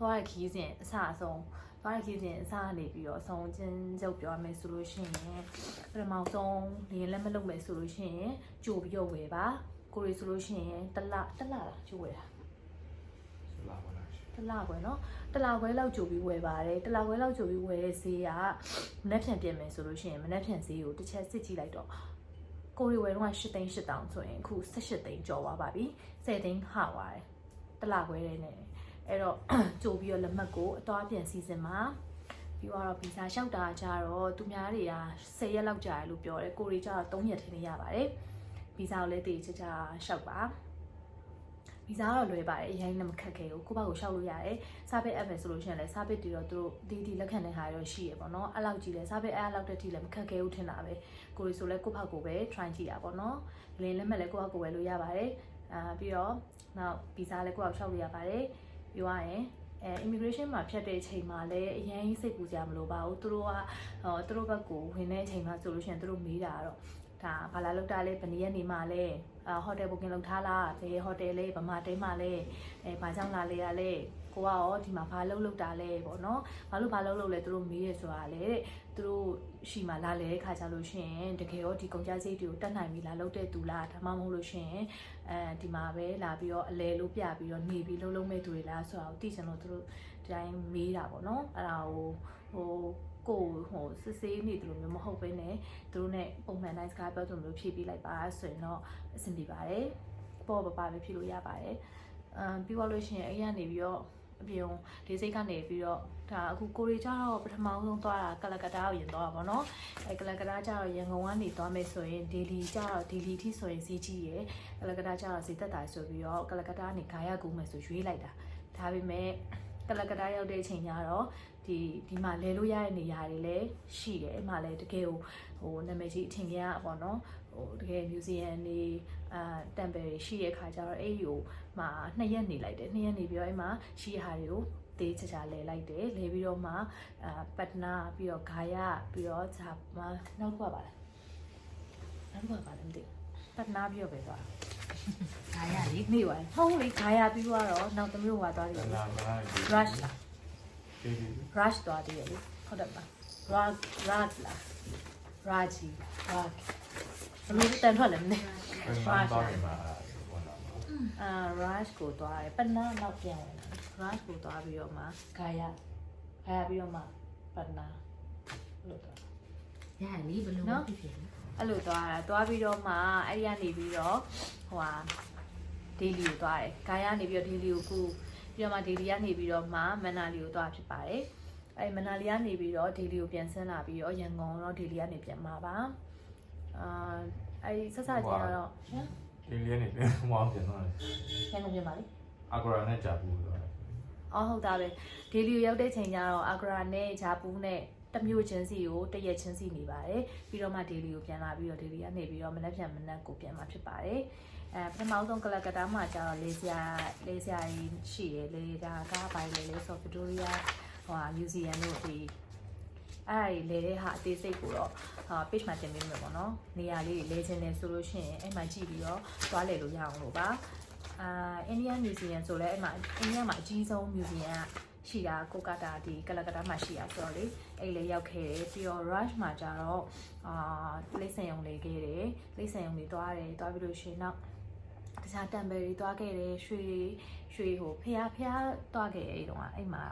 သွားရခီးစဉ်အစအဆုံးသွားရခီးစဉ်အစကနေပြီးတော့အဆုံးချင်းချုပ်ပြောမယ်ဆိုလို့ရှိရင်ပထမဆုံးလေလက်မလုပ်မယ်ဆိုလို့ရှိရင်ကြိုပြီးတော့ဝယ်ပါကိုရီဆိုလို့ရှိရင်တလလားကြိုဝယ်တာတလခွဲနော်တလခွဲလောက်ကြိုပြီးဝယ်ပါတယ်တလခွဲလောက်ကြိုပြီးဝယ်တဲ့ဈေးကမနှက်ဖြန်ပြင်မယ်ဆိုလို့ရှိရင်မနှက်ဖြန်ဈေးကိုတစ်ချက်စစ်ကြည့်လိုက်တော့ကိုရီဝယ်တော့8သိန်း8000ဆိုရင်အခု18သိန်းကျော်သွားပါပြီ10သိန်းဟပါတယ်တလခွဲတဲ့နဲ့အဲ့တော့ကြိုပြီးတော့လက်မှတ်ကိုအသွားပြန်စီစဉ်မှာပြီးတော့ဗီဇာလျှောက်တာကြတော့သူများတွေက10ရက်လောက်ကြာတယ်လို့ပြောတယ်ကိုရီကျတော့3ရက်ထင်းနေရပါတယ်ဗီဇာကိုလည်းတည်ချာလျှောက်ပါဗီဇာကတော့လွယ်ပါတယ်အရင်ကမခက်ခဲဘူးကိုယ့်ဘက်ကိုလျှောက်လို့ရတယ်စာပေ app ပဲဆိုလို့ရှိရင်လည်းစာပေတီတော့သူတို့ဒီလက်ခံတဲ့ဟာရောရှိရပေါ့နော်အဲ့လောက်ကြည့်လဲစာပေ app လောက်တဲ့ထိလည်းမခက်ခဲဘူးထင်တာပဲကိုရီဆိုလဲကိုယ့်ဘက်ကိုပဲ try ကြည့်တာပေါ့နော်လင်းလက်မှတ်လည်းကိုယ့်ဘက်ကိုပဲလို့ရပါတယ်ပြီးတော့နောက်ဗီဇာလည်းကိုယ့်ဘက်လျှောက်လို့ရပါတယ်ပြောရရင်immigration မှာဖြတ်တဲ့အချိန်မှာလည်းအရင်စိတ်ပူစရာမလိုပါဘူးသူတို့ဘက်ကိုဝင်တဲ့အချိန်မှာဆိုလို့ရှိရင်သူတို့မေးတာတော့ဒါဘာလာလောက်တာလဲဘယ်နည်းနေမှာလဲဟိုတယ် booking လုပ်ထားလားဘယ်ဟိုတယ်လဲဗမာတိန်းမှာလဲဘာကြောင့်လာလဲရလဲကိုကရောဒီမှာဘာလုပ်တာလဲပေါ့နော်ဘာလုပ်လဲသူတို့မေးရဆိုတာလေသူတို့ရှိမှလာလဲတဲ့ခါကြလို့ရှိရင်တကယ်ရောဒီကုန်ကြစိတ်တွေကိုတတ်နိုင်ပြီလားလုပ်တဲ့သူလားဒါမှမဟုတ်လို့ရှိရင်ဒီမှာပဲလာပြီးတော့အလဲလို့ပြပြီးတော့နေပြီးလုံးမဲ့သူတွေလားဆိုတာကိုသိချင်လို့သူတို့ဒီတိုင်းမေးတာပေါ့နော်အဲ့ဒါကိုစစ်ဆေးနေတယ်လို့မျိုးမဟုတ်ဘဲနဲ့သူတို့ ਨੇ ပုံမှန်တိုင်းစကားပြောသလိုမျိုးဖြည့်ပေးလိုက်ပါဆိုရင်တော့အဆင်ပြေပါတယ်ပေါ့ပါပဲဖြည့်လို့ရပါတယ်ပြီးတော့လို့ရှိရင်အဲ့ရနေပြီးတော့အပြင်ဒီစိတ်ကနေပြီးတော့ဒါအခုကိုရီကျတော့ပထမဆုံးသွားတာကလကတ္တာကိုရင်သွားတာပေါ့နော်ကလကတ္တာကျတော့ရန်ကုန်ကနေသွားမယ်ဆိုရင်ဒေလီကျတော့ဒေလီထိဆိုရင်ဈေးကြီးရယ်ကလကတ္တာကျတော့ဈေးသက်သာဆိုပြီးတော့ကလကတ္တာကနေဂါရကူးမယ်ဆိုရွေးလိုက်တာဒါပေမဲ့ကလကတ္တာရောက်တဲ့အချိန်ကျတော့ဒီမှာလဲလို့ရတဲ့နေရာတွေလည်းရှိတယ်အဲ့မှာလည်းတကယ်နာမည်ကြီးအထင်ကြီးอ่ะပေါ့နော်တကယ် museum တွေtemple တွေရှိတဲ့ခါကျတော့အဲ့ဒီကိုမှာ2ရက်နေလိုက်တယ်2ရက်နေပြီးတော့အဲ့မှာရှိတဲ့ဟာတွေကိုတေးချာလဲလိုက်တယ်လဲပြီးတော့မှပတ်နာပြီးတော့ဂါယပြီးတော့ဂျာမနောက်တစ်ခုပါလားမသိပတ်နာပြီးတော့ပဲသွားဂါရလေးနေပါဟုတ်လေဂါယပြီးတော့နောက်တစ်မျိုးဟွာသွားတယ် rush လား rush သွားတယ်လေဟုတ်တယ်ပါ raj လား raji raj ဘယ်လိုတန်ထွက်လဲမသိ rush ကိုသွားတယ်ပနာနောက်ပြန်ဝင်လာ rush ကိုသွားပြီးတော့မှဂါယပြီးတော့မှပနာလို့တော့ရလေးဘယ်လိုဖြစ်ဖြစ်အဲ့လိုသွားပြီးတော့မှအဲ့ဒီကနေပြီးတော့ဒေလီကိုသွားတယ်ဂါယနေပြီးတော့ဒေလီကိုကူပြီးတော့မှဒေလီကနေပြီးတော့မှမန္တလီကိုသွားဖြစ်ပါတယ်အဲ့မန္တလီကနေပြီးတော့ဒေလီကိုပြန်ဆင်းလာပြီးတော့ရန်ကုန်တော့ဒေလီကနေပြန်มาပါအဲ့ဆက်စချင်းကတော့ဒေလီကနေပြန်မောင်းပြန်သွားတယ်ရန်ကုန်ပြန်ပါလေအာဂရာနဲ့ဂျာပူသွားတယ်ဟုတ်တာပဲဒေလီကိုရောက်တဲ့ချိန်ကျတော့အာဂရာနဲ့ဂျာပူနဲ့တမျိုးချင်းစီကိုတရက်ချင်းစီနေပါတယ်ပြီးတော့မှဒေလီကိုပြန်လာပြီးတော့ဒေလီကနေပြီးတော့မနက်ကိုပြန်มาဖြစ်ပါတယ်ပထမဆုံးကလကတ္တာမှာကျတော့လေးစရာရှိရလေဒါကပိုင်းလေဆိုဗစ်တိုးရီးယားmuseum တို့ဒီအဲ့ဒီလေတဲ့ဟာအသေးစိတ်ကိုတော့page မှာတင်ပေးမယ်ပေါ့နော်နေရာလေးလဲချင်းနေဆိုလို့ရှိရင်အဲ့မှာကြည့်ပြီးတော့သွားလည်လို့ရအောင်လို့ပါIndian museum ဆိုလဲအဲ့မှာအိန္ဒိယမှာအကြီးဆုံး museum ရှိတာကိုကတာဒီကလကတ္တာမှာရှိတာဆိုတော့လေအဲ့လေရောက်ခဲ့တယ်ပြီးတော့ rush မှာကျတော့လိမ့်စံရုံလေးခဲ့တယ်လိမ့်စံရုံလေးသွားပြီးလို့ရှိရင်နောက်တခြား temple တွေသွားခဲ့တယ်ရွှေဖျားသွားခဲ့အဲ့တုန်းကအဲ့မှာ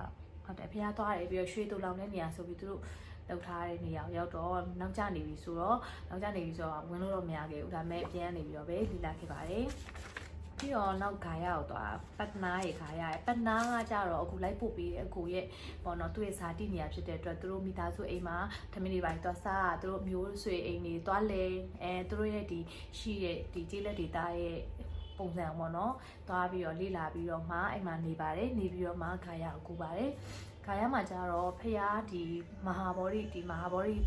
ဟုတ်တယ်ဖျားသွားတယ်ပြီးတော့ရွှေတူလောင်တဲ့နေရာဆိုပြီးသူတို့လောက်ထားတဲ့နေရာကိုရောက်တော့နောက်ကျနေပြီဆိုတော့ဝင်လို့တော့မရခဲ့ဘူးဒါပေမဲ့ပြန်နေပြီးတော့ပဲလီလာခဲ့ပါတယ်ပြီးတော့နောက်ဂါယကိုသွားပတ်နာရေဂါယရဲ့ပတ်နာကကြတော့အခုလိုက်ပို့ပေးတဲ့အကိုရဲ့ပေါ့နော်သူ့ရဲ့ဇာတိနေရာဖြစ်တဲ့အတွက်သူတို့မိသားစုအိမ်မှာထမင်းတွေပိုင်းသွားစားသူတို့မျိုးဆွေအိမ်တွေသွားလဲသူတို့ရဲ့ဒီရှိရဲ့ဒီကျေးလက်ဒေသရဲ့ပုံစံပေါ့နော်သွားပြီးတော့လေ့လာပြီးတော့မှအိမ်မှာနေပါတယ်နေပြီးတော့မှဂါယကိုကူပါတယ်ဂါယမှာကျတော့ဖျားဒီမဟာဗောဓိ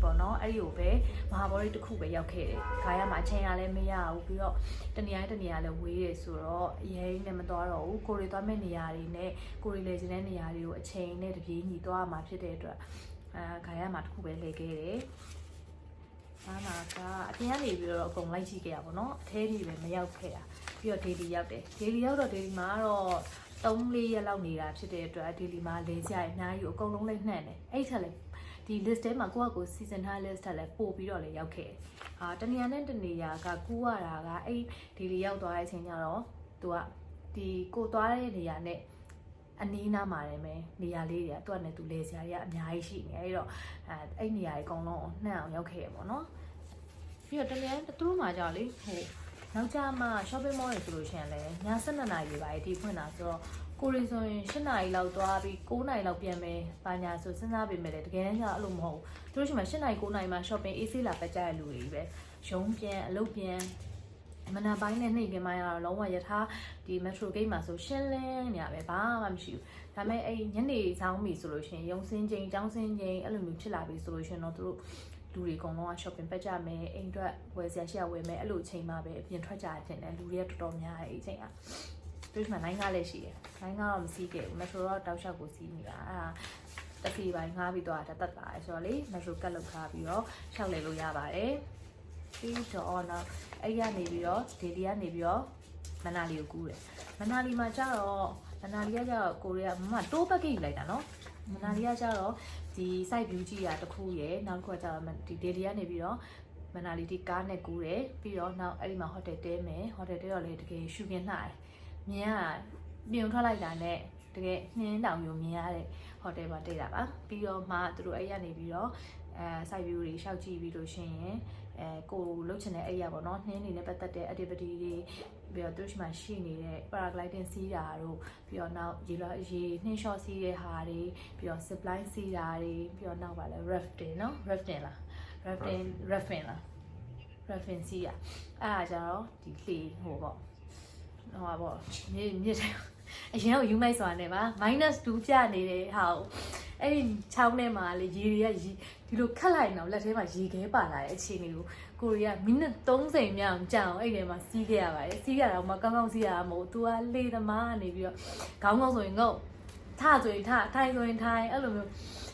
ပေါ့နော်အဲ့ဒီကိုပဲမဟာဗောဓိတစ်ခုပဲရောက်ခဲ့တယ်ဂါယမှာအချိန်ရလည်းမရဘူးပြီးတော့တနေရာလည်းဝေးတယ်ဆိုတော့အရင်နဲ့မသွားတော့ဘူးကိုရီသွားမဲ့နေရာတွေနဲ့ကိုရီလေကျင်တဲ့နေရာတွေကိုအချိန်နဲ့တပြေးညီသွားမှာဖြစ်တဲ့အတွက်ဂါယမှာတစ်ခုပဲလဲခဲ့တယ်အားနာကအပြင်ကနေပြီးတော့အကုန်လိုက်ကြည့်ခဲ့ရပါတော့အထဲကြီးပဲမရောက်ခဲ့တာပြီးတော့ဒေလီရောက်တယ်ဒေလီရောက်တော့ဒေလီမှာတော့ 3-4ရက်လောက်နေတာဖြစ်တဲ့အတွက်ဒီလီမှာလဲစရာအများကြီးအကုန်လုံးလိုက်နှံ့တယ်အဲ့ထက်လည်းဒီ list ထဲမှာကိုယ့်အကို season ထား list ထက်လည်းပို့ပြီးတော့လည်းရောက်ခဲ့တနေရာနဲ့တနေရာကကူးရတာကအဲ့ဒီလီရောက်သွားတဲ့အချိန်ကျတော့သူကဒီကိုသွားတဲ့နေရာနဲ့အနီးနားမှာတယ်မယ်နေရာလေးတွေကသူကလည်းသူလဲစရာတွေကအများကြီးရှိနေအဲ့တော့အဲ့နေရာတွေအကုန်လုံးနှံ့အောင်ရောက်ခဲ့ရပေါ့နော်ပြီးတော့တနေရာသူတို့မှာကြောက်လေဟိုနောက်ကြမှာ shopping mall တွေဆိုလို့ရှိရင်လည်းည7:00 နာရီပဲဒီဖွင့်တာဆိုတော့ကိုရီဆိုရင်7:00 နာရီလောက်သွားပြီး9:00 နာရီလောက်ပြန်မယ်။ဘာညာဆိုစဉ်းစားပေးမယ်လေတကယ်တမ်းကျအဲ့လိုမဟုတ်ဘူး။သူတို့ရှိမှ7:00 နာရီ9:00 နာရီမှာ shopping အေးဆေးလာပတ်ကြတဲ့လူတွေပဲ။ရုံးပြန်အလုပ်ပြန်မနက်ပိုင်းနဲ့နေ့ကင်းပိုင်းကတော့လုံးဝရထားဒီ metro gate မှာဆိုရှင်းလင်းနေရပဲဘာမှမရှိဘူး။ဒါပေမဲ့အဲ့ညနေဆောင်ပြီဆိုလို့ရှိရင်ရုံစင်းချိန်တောင်းစင်းချိန်အဲ့လိုမျိုးဖြစ်လာပြီဆိုလို့ရှိရင်တော့သူတို့လူတွေအကုန်လုံးက shopping ပတ်ကြမယ်အိမ်အတွက်ဝယ်စရာရှိရဝယ်မယ်အဲ့လိုအချိန်မှပဲအပြင်ထွက်ကြတဲ့တဲ့လူတွေကတော်တော်များတယ်အဲ့ချိန်ကသူတို့မှနိုင်ကားလည်းရှိတယ်နိုင်ကားတော့မစီးခဲ့ဘူး metro တော့တောက်လျှောက်ကိုစီးနေတာအဲ့ဒါတဖီပိုင်းငားပြီးတော့တက်လာတယ်ဆိုတော့လေ metro ကတ်လောက်ထားပြီးတော့ရှောက်လေလို့ရပါတယ်ပြီးတော့တော့အဲ့ရနေပြီးတော့ဒေဒီကနေပြီးတော့မနာလီကိုကူးတယ်မနာလီမှာကျတော့မနာလီကကျတော့ကိုရီးယားမတိုးပက်ကယူလိုက်တာနော်မနာလီကကျတော့ဒီ site view ကြည့်ရတခုရယ်နောက်တစ်ခုကကျတော့ဒီဒေဒီကနေပြီးတော့မနာလီဒီကားနဲ့ကူးတယ်ပြီးတော့နောက်အဲ့ဒီမှာဟိုတယ်တဲမယ်ဟိုတယ်တဲတော့လေတကယ်ရှူကင်လှတယ်မြင်ရပြင်ထွက်လိုက်တာနဲ့တကယ်နှင်းတောင်မျိုးမြင်ရတဲ့ဟိုတယ်မှာတိတ်တာပါပြီးတော့မှသူတို့အဲ့ရနေပြီးတော့site view တွေရှောက်ကြည့်ပြီးလို့ရှိရင်ကိုလုတ်ချင်တဲ့အဲ့ရပေါ့နော်နှင်းနေနဲ့ပတ်သက်တဲ့ activity တွေပြီးတော့သူတို့ရှိမှရှိနေတဲ့ paragliding စီးတာတို့ပြီးတော့နောက်ရေနှင်းလျှော့စီးတဲ့ဟာတွေပြီးတော့ zip line စီးတာတွေပြီးတော့နောက်ပါလဲ rafting နော် rafting လား rafting စီးရအဲ့ဒါကြတော့ဒီလှေဟိုပေါ့မြစ်တယ်အရင်ကယူမိုက်စွာနေပါ -2 ပြနေတဲ့ဟာအဲ့ဒီချောင်းထဲမှာလေရေတွေကဒီလိုခတ်လိုက်တော့လက်ထဲမှာရေခဲပါလာတဲ့အခြေအနေကိုကိုရီးယားမိနစ်30မြောက်ကြာအောင်အဲ့ထဲမှာစီးခဲ့ရပါတယ်စီးရတာမှကောင်းကောင်းစီးရတာမဟုတ် तू ကလေသမားကနေပြီးတော့ခေါင်းဆိုရင်ငုတ်ထဆိုရင်ထထိုင်ဆိုရင်ထိုင်အဲ့လိုမျိုး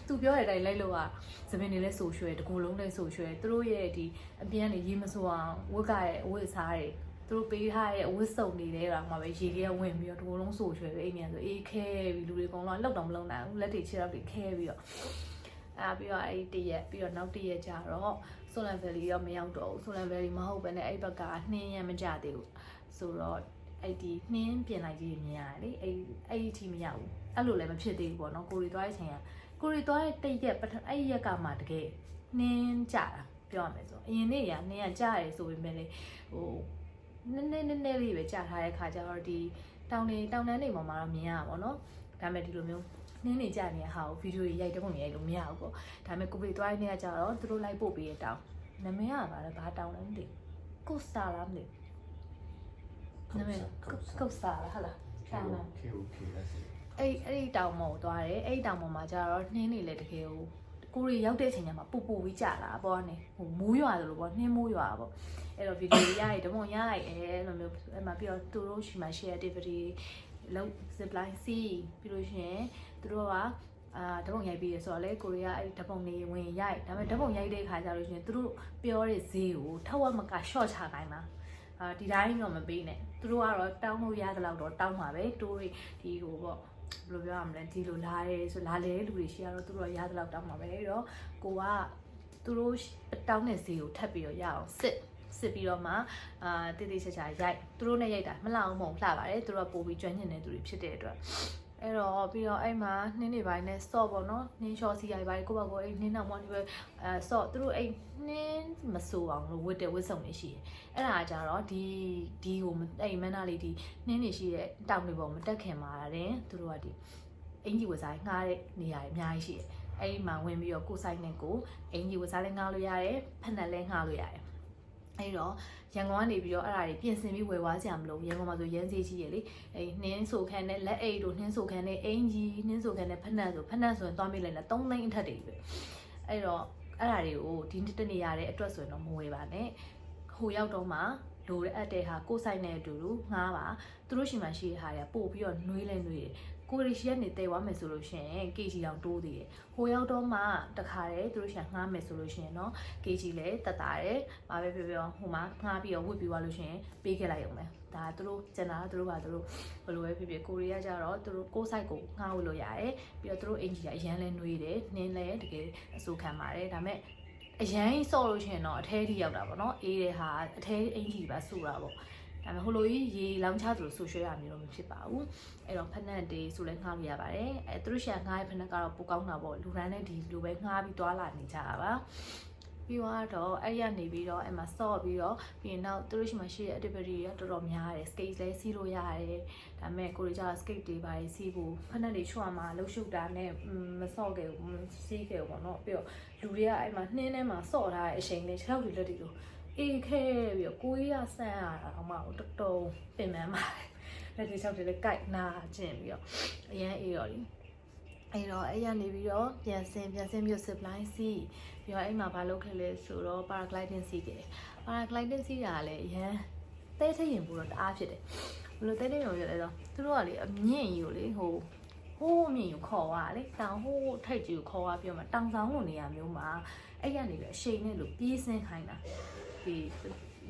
तू ပြောတဲ့အတိုင်းလိုက်လို့ကသမင်တွေလည်းဆိုရွှဲတကူလုံးလည်းဆိုရွှဲသူတို့ရဲ့ဒီအပြင်ကနေရေမဆိုအောင်ဝတ်ကရဲ့အဝတ်စားတွေသူတို့ပေးထားတဲ့အဝတ်စုံနေတဲ့တော့မှပဲရေခဲဝင်ပြီးတော့တကူလုံးဆိုရွှဲပဲအိမ်မြန်ဆိုအေးခဲပြီးလူတွေအကုန်လုံးလောက်တော့မလုံနိုင်ဘူးလက်တွေခြေထောက်တွေခဲပြီးတော့ပြီးတော့အဲ့ဒီတရက်ပြီးတော့နောက်တရက်ကျတော့ Solan Valley ရောမရောက်တော့ဘူး Solan Valley မဟုတ်ဘဲနဲ့အဲ့ဘက်ကနှင်းရမကြသေးဘူးဆိုတော့အဲ့ဒီနှင်းပြင်လိုက်ကြီးမြင်ရတယ်လေအဲ့ဒီအထိမရောက်ဘူးအဲ့လိုလည်းမဖြစ်သေးဘူးပေါ့နော်ကိုရီသွားတဲ့အချိန်ကကိုရီသွားတဲ့တရက်အဲ့ရက်ကမှတကယ်နှင်းကြတာပြောရမယ်ဆိုအရင်နေ့ကနှင်းကကြရတယ်ဆိုပေမဲ့လေဟိုနည်းလေးပဲကြာထားတဲ့ခါကျတော့ဒီတောင်တန်းတွေပေါ်မှာတော့မြင်ရပါဘောနော်ဒါပေမဲ့ဒီလိုမျိုးနှင်းနေကြနေတဲ့ဟာကိုဗီဒီယိုတွေရိုက်တဲ့ပုံတွေရိုက်လို့မရဘူးပေါ့ဒါပေမဲ့ကိုဗီသွားတဲ့နေ့ကကျတော့သူတို့လိုက်ပို့ပေးတဲ့တောင်နာမည်ကဘာတောင်လဲမသိဘူးကိုစတာလားမသိဘူးနာမည်ကိုစတာလားဟာလားတောင်လား KOK လက်စီ အဲ့ဒီတောင်ပေါ်သွားတယ်အဲ့ဒီတောင်ပေါ်မှာကျတော့နှင်းနေလေတကယ်ကိုရီရောက်တဲ့အချိန်ကျမှပူပြီးကြာလာပေါ့နေဟိုမိုးရွာတယ်လို့ပေါ့နှင်းမိုးရွာပေါ့အဲ့တော့ဗီဒီယိုရိုက်တပုံရိုက်အဲ့လိုမျိုးအဲ့မှာပြီးတော့သူတို့ရှိမှ share activity လောက် zip line စီးပြီးလို့ရှိရင်သူတို့ကတပုံရိုက်ပြီးရဆိုတော့လေကိုရီးယားအဲ့တပုံနေဝင်ရိုက်ဒါပေမဲ့တပုံရိုက်တဲ့ခါကျလို့ရှိရင်သူတို့ပြောတဲ့ဈေးကိုထက်ဝက်မက short ချခိုင်းတာဒီတိုင်းတော့မပေးနဲ့သူတို့ကတော့တောင်းလို့ရသလောက်တော့တောင်းပါပဲတိုးတွေဒီဟိုပေါ့ဘယ်လိုပြောရမလဲဒီလိုလာတယ်ဆိုလာလေလူတွေရှိရတော့သူတို့ရသလောက်တောင်းပါပဲအဲ့တော့ကိုကသူတို့တောင်းတဲ့ဈေးကိုထပ်ပြီးတော့ရအောင်စစ်ပြီးတော့မှတိတိကျကျရိုက်သူတို့နဲ့ရိုက်တာမလှအောင်မဟုတ်လှပါတယ်သူတို့ကပို့ပြီးကျွမ်းကျင်တဲ့သူတွေဖြစ်တဲ့အတွက်အဲ့တော့ပြီးတော့အဲ့မှာနှင်းနေပိုင်းနဲ့ ဆော့ပေါ့နော်နှင်းလျှော့စီရိုက်ပိုင်းကိုယ့်ဘက်ကိုအဲ့နှင်းနောက်မှဒီပဲဆော့သူတို့အဲ့နှင်းမဆိုးအောင်လို့ဝတ်တဲ့ဝတ်စုံတွေရှိတယ်အဲ့ဒါကြတော့ဒီကိုအဲ့မန်းနာလေးဒီနှင်းနေရှိတဲ့တောင်တွေပေါ်မတက်ခင်မှာတဲ့သူတို့ကဒီအင်ကြီးဝတ်စားငှားတဲ့နေရာတွေအများကြီးရှိတယ်အဲ့ဒီမှာဝင်ပြီးတော့ကိုယ်ဆိုင်နဲ့ကိုအင်ကြီးဝတ်စားလည်းငှားလို့ရတယ်ဖက်နဲ့လည်းငှားလို့ရတယ်အဲ့တော့ရန်ကုန်ကနေပြီးတော့အဲ့ဒါတွေပြင်ဆင်ပြီးဝယ်သွားကြမလို့ရန်ကုန်မှာဆိုရမ်းစေးကြီးရလေအဲ့နှင်းဆိုခန်းနဲ့လက်အိတ်တို့နှင်းဆိုခန်းနဲ့အင်ကြီးနှင်းဆိုခန်းနဲ့ဖက်နဲ့ဆိုရင်သွားမိလိုက်လား3သိန်းအထက်တွေပဲအဲ့တော့အဲ့ဒါတွေကိုဒီတနေရတဲ့အတွက်ဆိုရင်တော့မဝယ်ပါနဲ့ဟိုရောက်တော့မှလိုတဲ့အပ်တဲ့ဟာကိုယ်ဆိုင်နဲ့အတူတူငှားပါသူတို့ရှိမှရှိတဲ့ဟာတွေကပို့ပြီးတော့နှွေးလဲနှွေးတယ် ကိုရီရှိကနေတည်သွားမယ်ဆိုလို့ရှိရင် KG တောင်တိုးသေးတယ်ဟိုရောက်တော့မှတခါတည်းသူတို့ရှာငှားမယ်ဆိုလို့ရှိရင်เนาะ KG လည်းတက်တာတယ်ဘာပဲပြောပြောဟိုမှာငှားပြီးတော့ဝစ်ပြီးသွားလို့ရှိရင်ပေးခဲ့လိုက်ရုံပဲဒါသူတို့ကျန်တာသူတို့ဘာသူတို့ဘယ်လိုပဲဖြစ်ဖြစ်ကိုရီးယားကျတော့သူတို့ကိုယ် site ကိုငှားလို့ရတယ်ပြီးတော့သူတို့အင်ဂျီကအရန်လဲနှွေးတယ်နင်းလဲတကယ်အစိုးခံပါတယ်ဒါပေမဲ့အရန်ဆော့လို့ရှိရင်တော့အထဲထိရောက်တာပေါ့နော်အေးတဲ့ဟာအထဲအင်ဂျီပါဆူတာပေါ့ဒါပေမဲ့ဟိုလိုကြီးရေလောင်းချသလိုဆူရွှဲရမျိုးတော့မဖြစ်ပါဘူးအဲ့တော့ဖက်နက်တေးဆိုလဲငှားလို့ရပါတယ်အဲသူတို့ရှာငှားရဖက်နက်ကတော့ပိုကောင်းတာပေါ့လူတိုင်းနဲ့ဒီလိုပဲငှားပြီးသွားလာနေကြတာပါပြီးတော့အဲ့ရနေပြီးတော့အဲ့မှာဆော့ပြီးတော့ပြီးရင်တော့သူတို့ရှိမှရှိတဲ့ activity တွေတော်တော်များတယ် skate လဲစီးလို့ရတယ်ဒါပေမဲ့ကိုရီးယား skate တွေပါစီးဖို့ဖက်နက်တွေချွတ်မှာလှုပ်ရှုပ်တာနဲ့မဆော့ခဲ့ဘူးစီးခဲ့ဘူးပေါ့နော်ပြီးတော့လူတွေကအဲ့မှာနှင်းထဲမှာဆော့ထားတဲ့အချိန်လေးခြေထောက်တွေလက်တွေလို့အေးခဲပြီးတော့ကိုကြီးကဆန်းရတာအမတော်တော်ပင်ပန်းပါတယ်လက်တွေခြေထောက်တွေလည်းကိုက်နာကျင်ပြီးတော့အရန်အေးတော့လေအဲ့တော့အဲ့ရနေပြီးတော့ပြန်ဆင်းပြီး supply စီးပြီးတော့အဲ့မှာဘာလုပ်ခဲ့လဲဆိုတော့ paragliding စီးခဲ့ paragliding စီးတာလည်းအရန်တဲထရင်ပို့တော့တအားဖြစ်တယ်ဘယ်လိုတဲထရင်ပို့ရလဲဆိုသူတို့ကလေအမြင့်ကြီးကိုလေဟိုအမြင့်ကိုခေါ်သွားလေတောင်ဟိုထိတ်ကြီးကိုခေါ်သွားပြီးတော့မှတောင်ဆောင်လိုနေရာမျိုးမှာအဲ့ရနေပြီးအရှိန်နဲ့လို့ပြေးဆင်းခိုင်းတာဒီ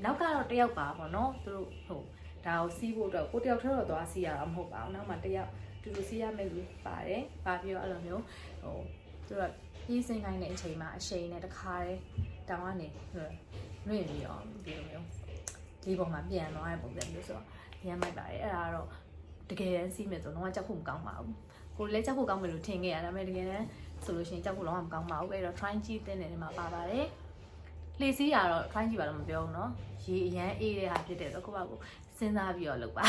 နောက်ကတော့တယောက်ပါပေါ့နော်သူတို့ဟိုဒါကိုစီးဖို့တော့ကိုတယောက်ထဲတော့သွားစီးရတာမဟုတ်ပါဘူးနောက်မှတယောက်တူတူစီးရမယ်လို့ပါတယ်ပါပြီးတော့အဲ့လိုမျိုးဟိုသူတို့ပြေးဆင်းခိုင်းတဲ့အချိန်မှာအရှိန်နဲ့တခါတည်းတောင်ကနေလွင့်ပြီးတော့ဒီလိုမျိုးဒီပုံမှာပြန်သွားတဲ့ပုံစံမျိုးဆိုတော့ရမ်းမိုက်ပါတယ်အဲ့ဒါကတော့တကယ်တမ်းစီးမယ်ဆိုတော့ကြောက်ဖို့မကောင်းပါဘူးကိုလည်းကြောက်ဖို့ကောင်းမယ်လို့ထင်ခဲ့ရဒါပေမဲ့တကယ်တမ်းဆိုလို့ရှိရင်ကြောက်ဖို့လုံးဝမကောင်းပါဘူးအဲ့တော့ try ကြည့်တဲ့နေရာမှာပါပါတယ်လှေစီးရတော့ try ကြည့်ပါတော့မပြောဘူးเนาะရေအရန်အေးတဲ့ဟာဖြစ်တဲ့တော့ကိုယ့်ဘာကိုစဉ်းစားပြီးတော့လုပ်ပါ